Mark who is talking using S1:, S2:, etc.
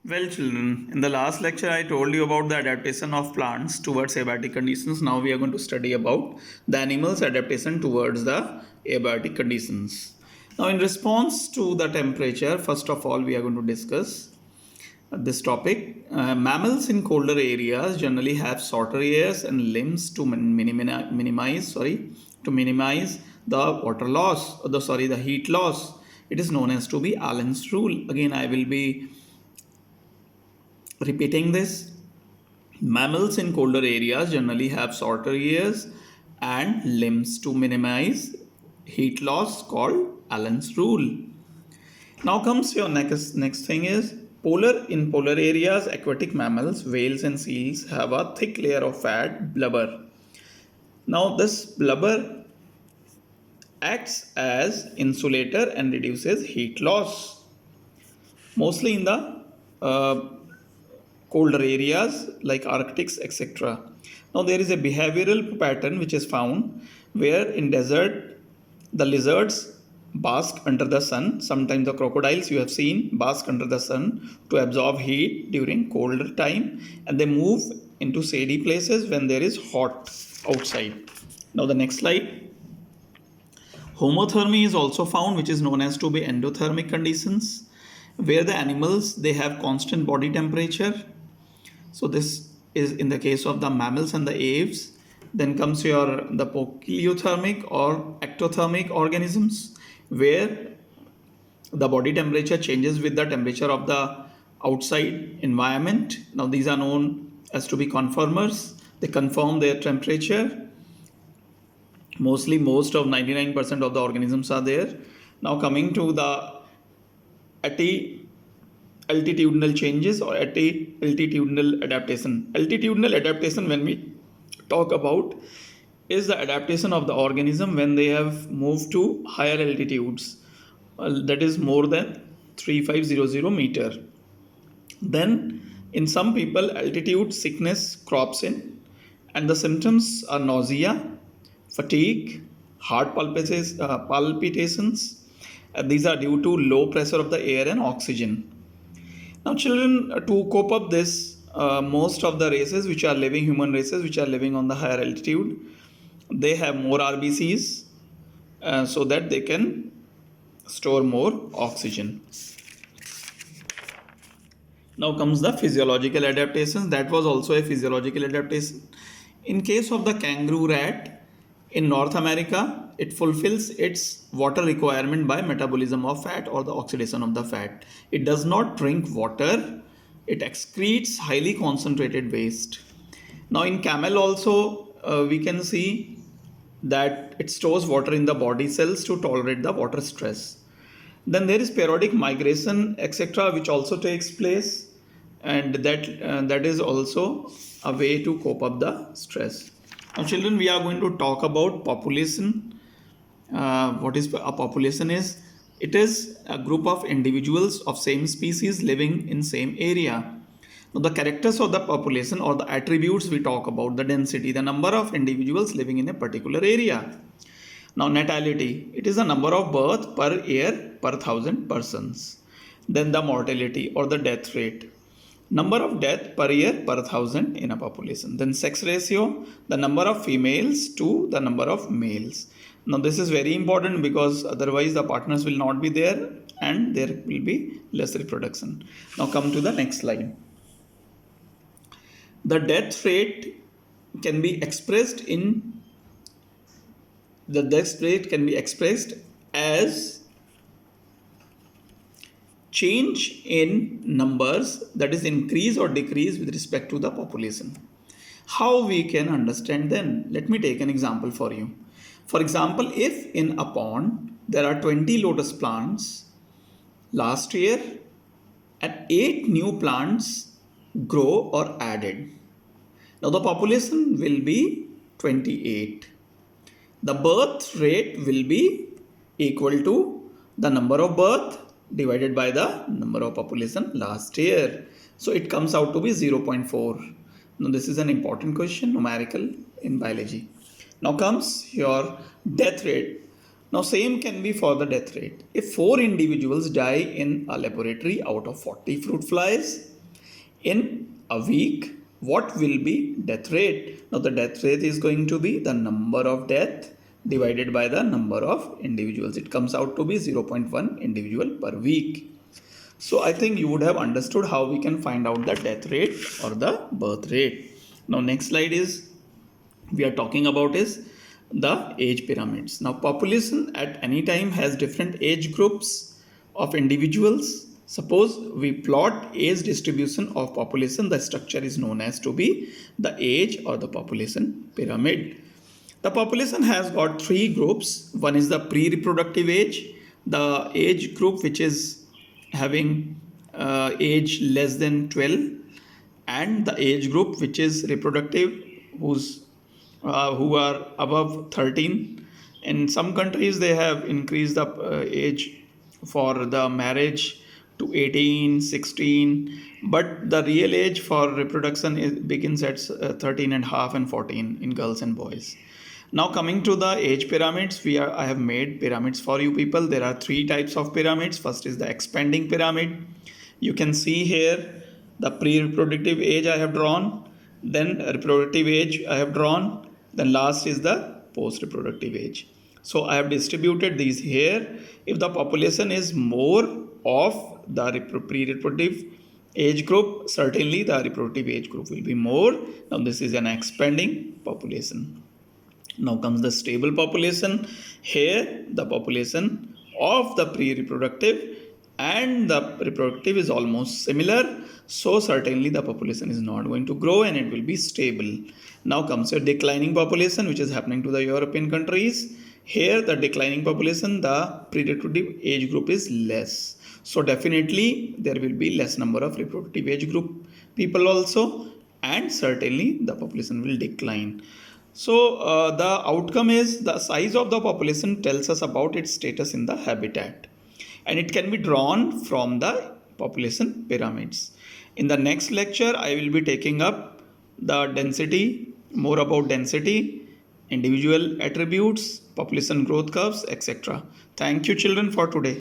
S1: Well, children, in the last lecture I told you about the adaptation of plants towards abiotic conditions. Now we are going to study about the animals' adaptation towards the abiotic conditions. Now, in response to the temperature, first of all, we are going to discuss this topic. Mammals in colder areas generally have shorter ears and limbs to minimize the water loss, or the heat loss. It is known as to be Allen's rule. Again, I will be repeating this. Mammals in colder areas generally have shorter ears and limbs to minimize heat loss, called Allen's rule. Now comes your next thing is polar areas, aquatic mammals, whales and seals have a thick layer of fat blubber. Now this blubber acts as insulator and reduces heat loss, mostly in the colder areas like Arctics, etc. Now there is a behavioral pattern which is found where in desert the lizards bask under the sun. Sometimes the crocodiles you have seen bask under the sun to absorb heat during colder time, and they move into shady places when there is hot outside. Now the next slide. Homothermy is also found, which is known as to be endothermic conditions, where the animals they have constant body temperature. So this is in the case of the mammals and the aves. Then comes your the poikilothermic or ectothermic organisms, where the body temperature changes with the temperature of the outside environment. Now these are known as to be conformers. They conform their temperature. Mostly most of 99% of the organisms are there. Now coming to the altitudinal changes or altitudinal adaptation. Altitudinal adaptation, when we talk about, is the adaptation of the organism when they have moved to higher altitudes, that is more than 3500 meter. Then in some people altitude sickness crops in, and the symptoms are nausea, fatigue, heart palpitations. These are due to low pressure of the air and oxygen. Now, children, to cope up this, most of the races which are living, human races which are living on the higher altitude, they have more RBCs so that they can store more oxygen. Now comes the physiological adaptations. That was also a physiological adaptation. In case of the kangaroo rat in North America, it fulfills its water requirement by metabolism of fat or the oxidation of the fat. It does not drink water. It excretes highly concentrated waste. Now in camel also we can see that it stores water in the body cells to tolerate the water stress. Then there is periodic migration, etc., which also takes place, and that is also a way to cope up the stress. Now, children, we are going to talk about population. What is a population? Is it is a group of individuals of same species living in same area. Now, the characters of the population or the attributes we talk about, the density, the number of individuals living in a particular area. Now, natality, it is the number of birth per year per 1,000 persons. Then the mortality or the death rate, number of death per year per 1,000 in a population. Then sex ratio, the number of females to the number of males. Now this is very important because otherwise the partners will not be there and there will be less reproduction. Now come to the next slide. The death rate can be expressed as change in numbers, that is increase or decrease with respect to the population. How we can understand then? Let me take an example for you. For example, if in a pond there are 20 lotus plants last year and 8 new plants grow or added. Now the population will be 28. The birth rate will be equal to the number of birth divided by the number of population last year. So it comes out to be 0.4. Now this is an important question, numerical in biology. Now comes your death rate. Now same can be for the death rate. If 4 individuals die in a laboratory out of 40 fruit flies in a week, what will be death rate? Now the death rate is going to be the number of death divided by the number of individuals. It comes out to be 0.1 individual per week. So I think you would have understood how we can find out the death rate or the birth rate. Now next slide is we are talking about is the age pyramids. Now population at any time has different age groups of individuals. Suppose we plot age distribution of population, the structure is known as to be the age or the population pyramid. The population has got three groups. One is the pre-reproductive age, the age group which is having age less than 12, and the age group which is reproductive who are above 13. In some countries they have increased the age for the marriage to 18, 16, but the real age for reproduction begins at 13 and a half and 14 in girls and boys. Now coming to the age pyramids, I have made pyramids for you people. There are three types of pyramids. First is the expanding pyramid. You can see here the pre-reproductive age I have drawn, then reproductive age I have drawn, then last is the post-reproductive age. So I have distributed these here. If the population is more of the pre-reproductive age group, certainly the reproductive age group will be more. Now this is an expanding population. Now comes the stable population. Here the population of the pre-reproductive and the reproductive is almost similar. So certainly the population is not going to grow and it will be stable. Now comes your declining population, which is happening to the European countries. Here the declining population, the pre-reproductive age group is less. So definitely there will be less number of reproductive age group people also, and certainly the population will decline. So the outcome is the size of the population tells us about its status in the habitat, and it can be drawn from the population pyramids. In the next lecture, I will be taking up the density, more about density, individual attributes, population growth curves, etc. Thank you children for today.